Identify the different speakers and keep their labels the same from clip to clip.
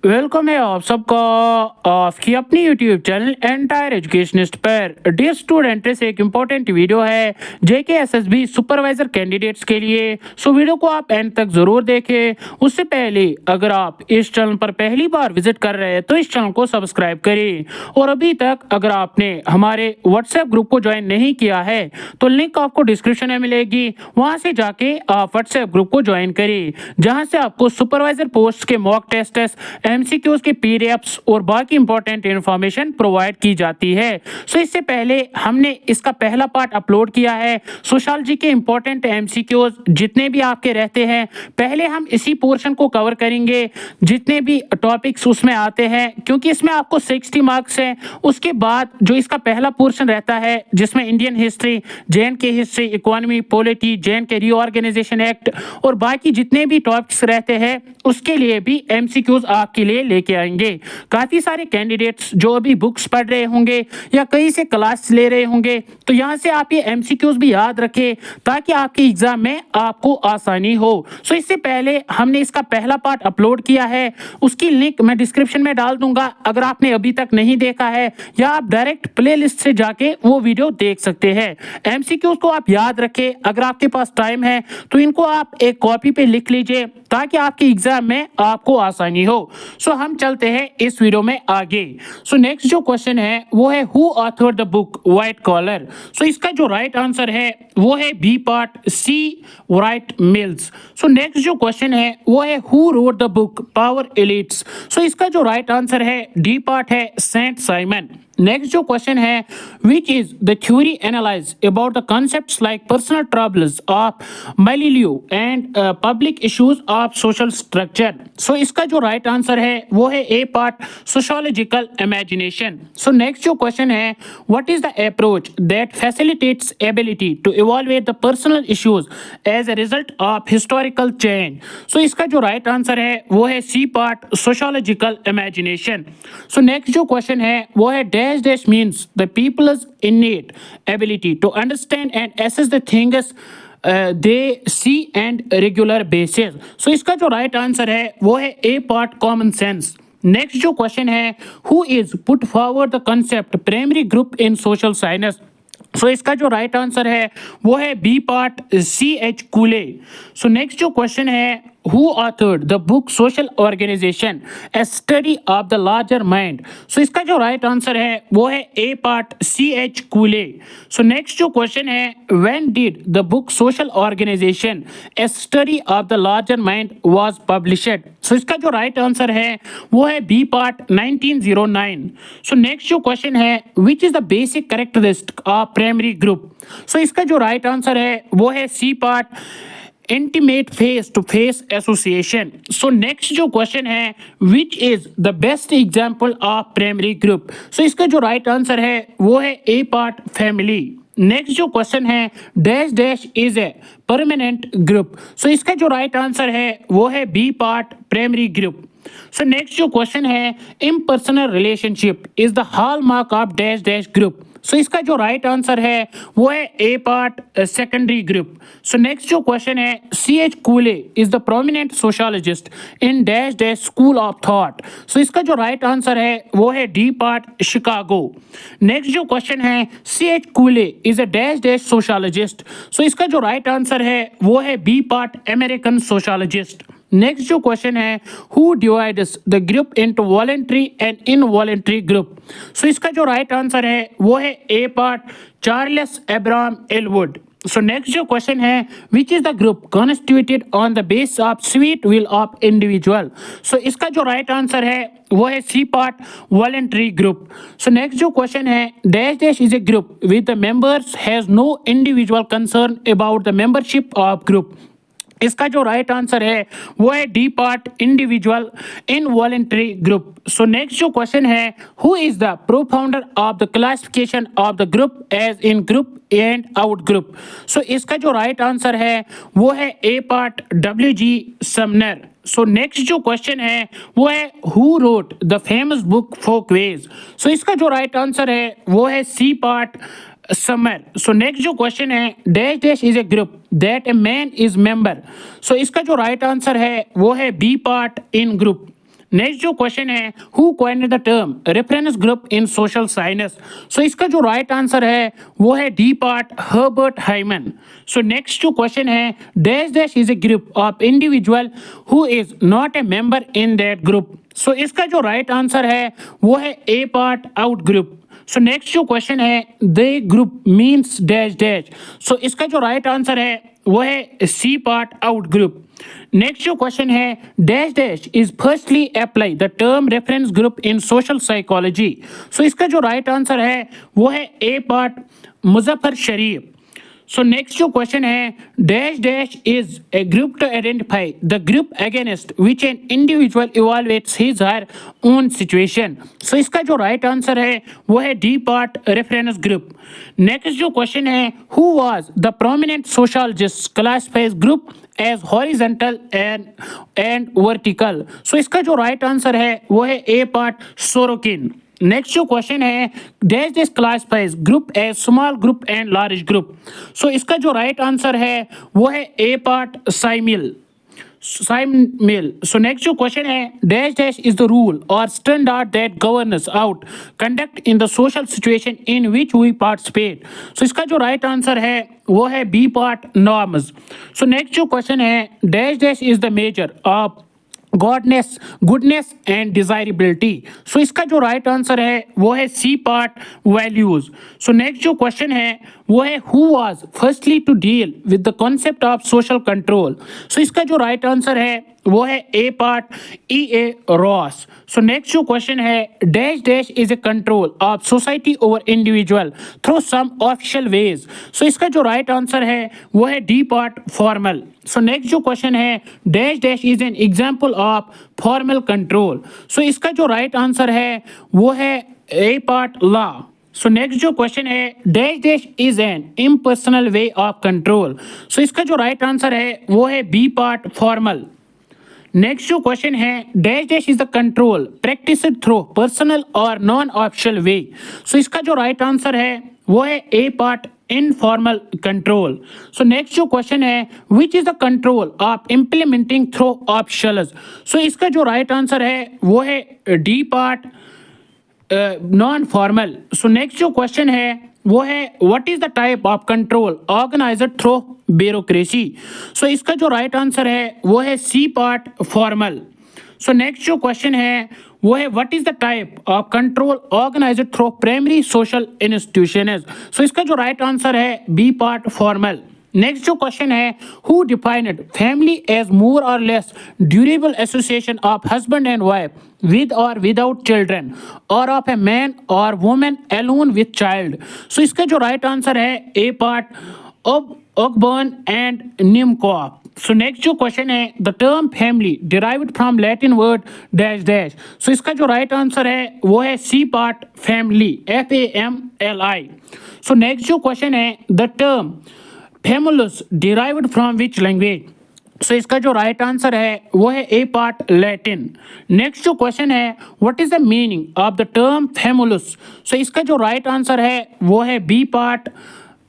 Speaker 1: Welcome है आप सबका आपकी अपनी यूट्यूब चैनल एंटायर एजुकेशनिस्ट पर। डियर स्टूडेंट, से एक इम्पोर्टेंट वीडियो है जेके एसएसबी सुपरवाइजर कैंडिडेट्स के लिए। सो वीडियो को आप एंड तक ज़रूर देखें। उससे पहले अगर आप इस चैनल पर पहली बार विजिट कर रहे हैं तो इस चैनल को सब्सक्राइब करें, और अभी तक अगर आपने हमारे व्हाट्सएप ग्रुप को ज्वाइन नहीं किया है तो लिंक आपको डिस्क्रिप्शन में मिलेगी, वहाँ से जाके आप व्हाट्सएप ग्रुप को ज्वाइन करें, जहाँ से आपको सुपरवाइजर पोस्ट के मॉक टेस्ट एमसीक्यूज के पीडीएफ्स और बाकी इंपॉर्टेंट इंफॉर्मेशन प्रोवाइड की जाती है। सो इससे पहले हमने इसका पहला पार्ट अपलोड किया है, सोशियोलॉजी के इंपॉर्टेंट एमसीक्यूज जितने भी आपके रहते हैं, पहले हम इसी पोर्शन को कवर करेंगे जितने भी टॉपिक्स उसमें आते हैं, क्योंकि इसमें आपको 60 मार्क्स हैं। उसके बाद जो इसका पहला पोर्शन रहता है जिसमें Indian history, JNK history, economy, polity, JNK reorganisation act और बाकी जितने भी टॉपिक्स रहते हैं उसके लिए भी एमसीक्यूज आपके लिए लेके आएंगे। काफी सारे कैंडिडेट्स जो अभी बुक्स पढ़ रहे होंगे या कहीं से क्लास ले रहे होंगे, तो यहां से आप ये एमसीक्यूज भी याद रखें ताकि आपके एग्जाम में आपको आसानी हो। सो इससे पहले हमने इसका पहला पार्ट अपलोड किया है, उसकी लिंक मैं डिस्क्रिप्शन में डाल दूंगा अगर आपने अभी तक नहीं देखा है, या आप डायरेक्ट प्लेलिस्ट से जाके वो वीडियो देख सकते हैं। एमसीक्यूज को आप याद रखें, अगर आपके पास टाइम है तो इनको आप एक कॉपी पे लिख लीजिए ताकि आपके एग्जाम में आपको आसानी हो। सो हम चलते हैं इस वीडियो में आगे। सो नेक्स्ट जो क्वेश्चन है वो है who author the book white collar. So इसका जो राइट आंसर है वो है B part, C Wright Mills. So next जो क्वेश्चन है वो है who wrote the book power elites. So इसका जो राइट आंसर है डी पार्ट है सेंट साइमन। नेक्स्ट जो क्वेश्चन है which is the theory analyse about the concepts like personal troubles of milieu and public issues of social structure. सो इसका जो right answer है वो है A part, sociological imagination. So next जो question है what is the approach that facilitates ability to evaluate the personal issues as a result of historical change. So इसका जो right answer है वो है C part, sociological imagination. So next जो question है वो है dash means the people's innate ability to understand and assess the things they see and regular basis। so इसका जो राइट आंसर है वो है A part, common sense. Next जो क्वेश्चन है who is put forward the concept primary group in social science. So इसका जो right answer है वो है B part, C H Cooley. So next जो क्वेश्चन है who authored the book social organization a study of the larger mind। so इसका जो right answer है वो है A part, C H Cooley. So next जो क्वेश्चन है when did the book social organization a study of the larger mind was published। so इसका जो right answer है वो है बी पार्ट, 1909। सो नेक्स्ट जो क्वेश्चन है which is the basic characteristic of primary group। so इसका जो राइट आंसर है वो है C part, intimate face to face association. So next जो क्वेश्चन है which is the best example of primary group. So इसका जो राइट आंसर है वो है ए पार्ट, फैमिली। नेक्स्ट जो क्वेश्चन है dash dash is a permanent group. So इसका जो राइट आंसर है वो है B part, primary group. So next जो क्वेश्चन है impersonal relationship is the hallmark of dash dash group. So इसका जो राइट आंसर है वो है A part, secondary group. So next जो क्वेश्चन है C H Cooley is the prominent sociologist in dash dash school of thought. So इसका जो right answer है वो है डी पार्ट, शिकागो। नेक्स्ट जो क्वेश्चन है C H Cooley is a dash dash sociologist. So इसका जो राइट आंसर है वो है B part, American sociologist. Next जो क्वेश्चन है who divides the group into voluntary and involuntary group. So इसका जो राइट आंसर है वो है A part, Charles Abraham Ellwood. So next जो क्वेश्चन है which is the group constituted on the base of sweet will of individual. So इसका जो right answer है वो है C part, voluntary group. So next जो क्वेश्चन है dash dash is a group with the members has no individual concern about the membership of group. इसका जो right answer है वो है D part, individual involuntary group. So next जो question है who is the profounder of the classification of the group as in group and out group. So इसका जो right answer है वो है A part, W G Sumner. So next जो question है वो है who wrote the famous book folkways. So इसका जो राइट आंसर है वो है C part, Sumner. So next जो क्वेश्चन है dash dash is a group that a man is member. So इसका जो राइट आंसर है वो है B part, in group. Next जो क्वेश्चन है, who coined the term reference group in social science? So इसका जो राइट आंसर है वो है D part, Herbert Hyman. So next जो क्वेश्चन है, dash dash is a group of individual who is not a member in that group. So इसका जो right answer है वो है A part, out group. So next जो question है, they group means dash dash. So इसका जो right answer है वो है C part, out group. Next जो क्वेश्चन है, dash dash is firstly apply the term reference group in social psychology. So इसका जो राइट आंसर है वो है A part, Muzafer Sherif. So next जो क्वेश्चन है, dash dash is a group to identify the group against which an individual evaluates his her own situation. So इसका जो right answer है वो है D part, reference group. Next जो question है, who was the prominent sociologist classifies group as horizontal and vertical. So इसका जो right answer है वो है ए पार्ट, सोरोकिन। नेक्स्ट जो क्वेश्चन है, dash dash classifies group as small group and large group. So इसका जो राइट आंसर है वो है A part, Simmel. So next जो क्वेश्चन है, dash dash is the rule और standard that governs out conduct in the social situation in which we participate. So इसका जो राइट आंसर है वो है B part, norms. So next जो question है, dash dash is the measure of godness, goodness and desirability. So इसका जो right answer है वो है C part, values. So next जो क्वेश्चन है वो है, who was firstly to deal with the concept of social control. So इसका जो राइट आंसर है वो है A part, E A Ross. So next जो क्वेश्चन है, dash dash is a control of society over individual through some official ways. So इसका जो right answer है वो है D part, formal. So next जो क्वेश्चन है, dash dash is an example of formal control. So इसका जो right answer है वो है A part, law. So next जो क्वेश्चन है, dash dash is an impersonal way of control. So इसका जो राइट आंसर है वो है बी पार्ट, फॉर्मल। नेक्स्ट जो क्वेश्चन है, dash dash is the control practised through personal और नॉन ऑफिशियल वे। सो इसका जो राइट आंसर है वो है A part, informal control. So next जो क्वेश्चन है, which is the control of implementing through officials. So इसका जो राइट आंसर है वो है D part, non formal. So next जो क्वेश्चन है वो है, what is the type of control organised through bureaucracy. So इसका जो राइट आंसर है वो है C part, formal. So next जो क्वेश्चन है वो है, what is the type of control organised through primary social institutions. सो इसका जो राइट आंसर है बी पार्ट, फॉर्मल। नेक्स्ट जो क्वेश्चन है, हु डिफाइंड फैमिली एज मोर और less durable association of husband and wife with or without children or of a man or woman alone with child। So इसका जो right answer है A part, Ogburn and Nimkoff. So next जो question है, the term family derived from Latin word dash dash. So इसका जो right answer है वो है C part, family, FAMLI। So next जो क्वेश्चन है, the term famulus derived from which language. So इसका जो राइट आंसर है वो है ए पार्ट, लैटिन। नेक्स्ट जो क्वेश्चन है, what is the meaning of the term famulus. So इसका जो राइट आंसर है वो है बी पार्ट,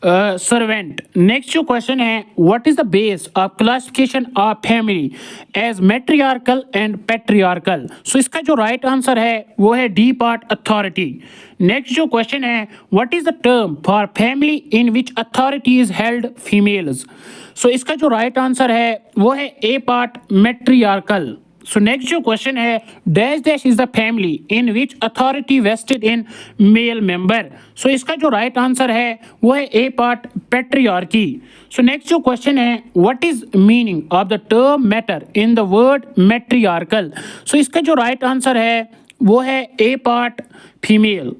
Speaker 1: सर्वेंट। नेक्स्ट जो क्वेश्चन है, what is the base of classification of family as matriarchal and patriarchal. So इसका जो राइट आंसर है वो है डी पार्ट, अथॉरिटी। नेक्स्ट जो क्वेश्चन है, what is the term for family in which authority is held females. So इसका जो right answer है वो है ए पार्ट, मैट्रियार्कल। सो नेक्स्ट जो क्वेश्चन है, dash dash is the family in which authority vested in male member. So इसका जो right answer है वो है A part, patriarchy. So next जो क्वेश्चन है, what is meaning of the term mater in the word matriarchal. So इसका जो right answer है वो है A part, female.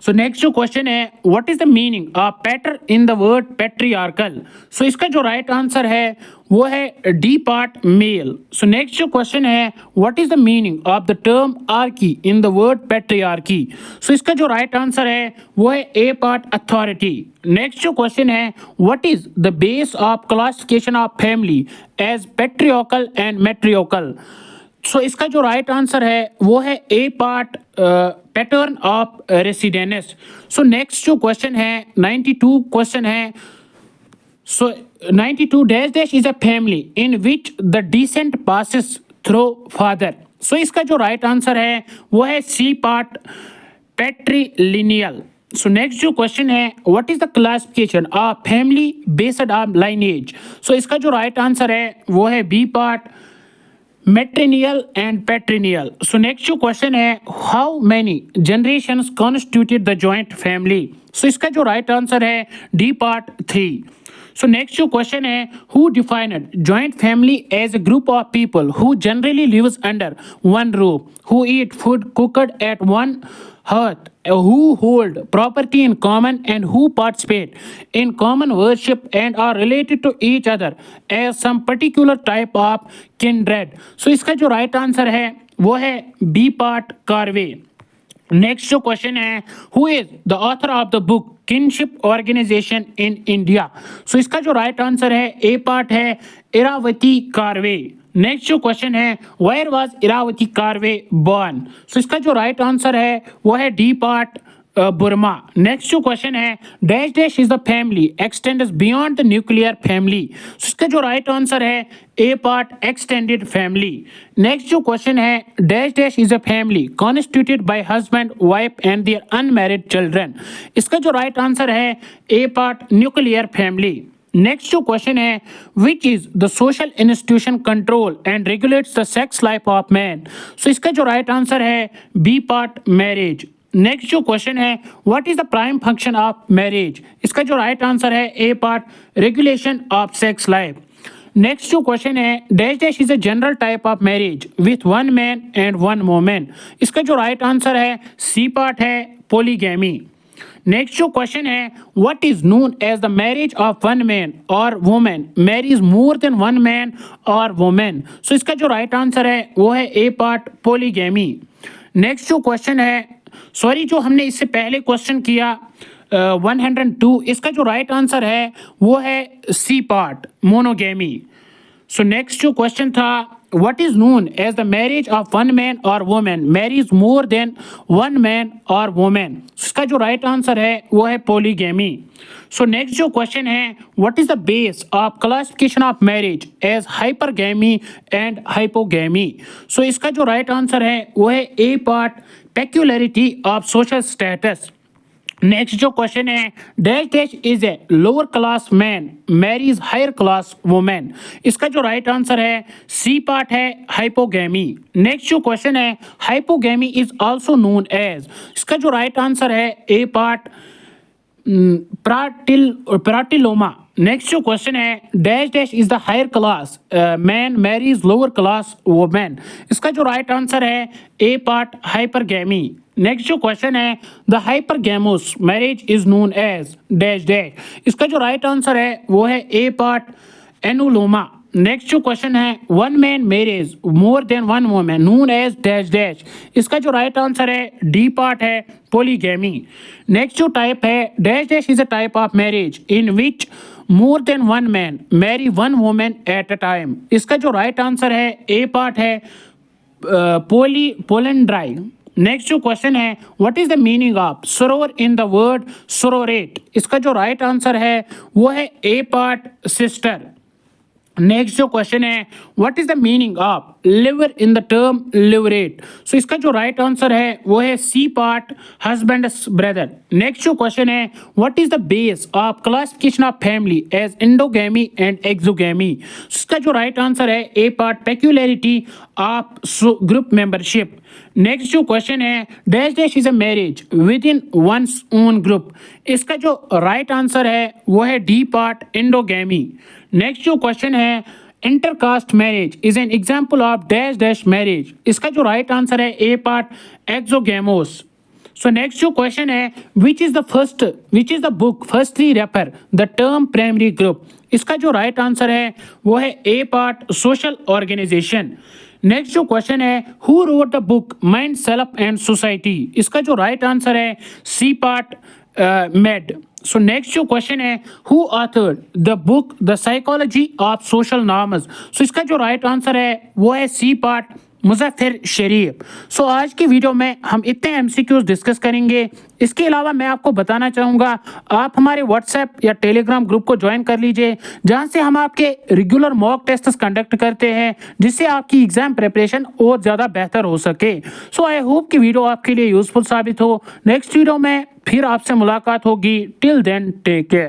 Speaker 1: So next जो क्वेश्चन है, what is the meaning of pater in the word patriarchal. So इसका जो right answer है वो है D part, male. So next जो क्वेश्चन है, what is the meaning of the term archy in the word patriarchy. So इसका जो right answer है वो है ए पार्ट, अथॉरिटी। नेक्स्ट जो क्वेश्चन है, what is the base of classification of family as patriarchal and matriarchal. So इसका जो right answer है वो है A part, pattern of residence. So next जो क्वेश्चन है 92 क्वेश्चन है। So 92 dash dash is a family in which the descent passes through father. So इसका जो राइट आंसर है वो है C part, patrilineal. So next जो क्वेश्चन है, what is the classification of family based on lineage. So इसका जो right answer है वो है B part, matrilineal and patrilineal. So next जो क्वेश्चन है, how many generations constituted the joint family. सो इसका जो राइट आंसर है डी पार्ट 3। So next जो question है, who defined joint family as a group of people who generally lives under one roof, who eat food cooked at one hearth, who hold property in common and who participate in common worship and are related to each other as some particular type of kindred. So इसका जो right answer है वो है B part Karve. Next जो question है, who is the author of the book kinship organisation in India. So इसका जो right answer है ए पार्ट है इरावती कार्वे। नेक्स्ट जो क्वेश्चन है, where was Irawati Karve born. So इसका जो राइट आंसर है वो है डी पार्ट बुर्मा। नेक्स्ट जो क्वेश्चन है, dash dash is the family extends beyond the nuclear family. इसका जो राइट आंसर है A part extended family. Next जो क्वेश्चन है, dash dash is a family constituted by husband wife and their unmarried children. इसका जो right answer है A part nuclear family. Next जो question है, which is the social institution control and regulates the sex life of man. So इसका जो right answer है B part marriage. Next जो question है, what is the prime function of marriage. इसका जो right answer है A part regulation of sex life. Next जो question है, dash dash is a general type of marriage with one man and one women. इसका जो right answer है C part है polygamy. Next जो क्वेश्चन है, what is known as the marriage of one man और women marries more than one man और women. So इसका जो राइट आंसर है वो है ए पार्ट पॉलीगैमी। नेक्स्ट जो क्वेश्चन है, सॉरी जो हमने इससे पहले क्वेश्चन किया 102, इसका जो राइट आंसर है वो है C part monogamy. So next जो क्वेश्चन था, what is known as the marriage of one man और women marries more than one man और वुमेन। इसका जो राइट आंसर है वो है पॉलीगैमी। सो नेक्स्ट जो क्वेश्चन है, what is the base of classification of marriage as hypergamy and hypogamy. So इसका जो राइट आंसर है वो है A part peculiarity of social status। Next जो क्वेश्चन है, dash dash is a lower class man marries higher class women. इसका जो right answer है सी पार्ट है हाइपोगैमी। नेक्स्ट जो क्वेश्चन है, hypogamy is also known as. इसका जो राइट आंसर है ए पार्ट प्राटिलोमा। नेक्स्ट जो क्वेश्चन है, dash dash is the higher class man marries lower class women. इसका जो राइट आंसर है ए पार्ट हाइपरगैमी। नेक्स्ट जो क्वेश्चन है, the hypergamous marriage is known as dash dash. इसका जो राइट आंसर है वो है ए पार्ट एनुलोमा। नेक्स्ट जो क्वेश्चन है, one man marriage more than one women known as dash dash. इसका जो राइट आंसर है डी पार्ट है पॉलीगैमी। नेक्स्ट जो टाइप है, dash dash is a type of marriage in which more than one man marry one women at a time. इसका जो right answer है A part है पोलेंड्राई। नेक्स्ट जो question है, what is the meaning of soror in the word sororate. इसका जो right answer है वो है ए पार्ट सिस्टर। नेक्स्ट जो क्वेश्चन है, what is the meaning of levir in the term levirate. So इसका जो राइट आंसर है वो है C part husband brother. Next जो क्वेश्चन है, what is the base of classification of family as endogamy and exogamy. इसका जो right answer है A part peculiarity of group membership. Next जो क्वेश्चन है, dash dash is a marriage within one's own group. इसका जो right answer है वो है डी पार्ट एंडोगैमी। नेक्स्ट जो क्वेश्चन है, intercaste marriage is an example of dash dash marriage. इसका जो राइट आंसर है A part exogamous. So next जो क्वेश्चन है, which is the book firstly refer the term primary group. इसका जो right answer है वो है A part social organisation. Next जो क्वेश्चन है, who wrote the book mind self and society. इसका जो राइट आंसर है C part Mead. So next जो क्वेश्चन है, who authored the book the psychology of social norms. So इसका जो right answer है वो है सी पार्ट मुज़फ़्फ़र शरीफ। सो आज की वीडियो में हम इतने एमसीक्यूज डिस्कस करेंगे। इसके अलावा मैं आपको बताना चाहूँगा, आप हमारे व्हाट्सएप या टेलीग्राम ग्रुप को ज्वाइन कर लीजिए, जहां से हम आपके रेगुलर मॉक टेस्ट कंडक्ट करते हैं, जिससे आपकी एग्जाम प्रिपरेशन और ज़्यादा बेहतर हो सके। सो आई होप कि वीडियो आपके लिए यूजफुल साबित हो। नेक्स्ट वीडियो में फिर आपसे मुलाकात होगी। Till then take care.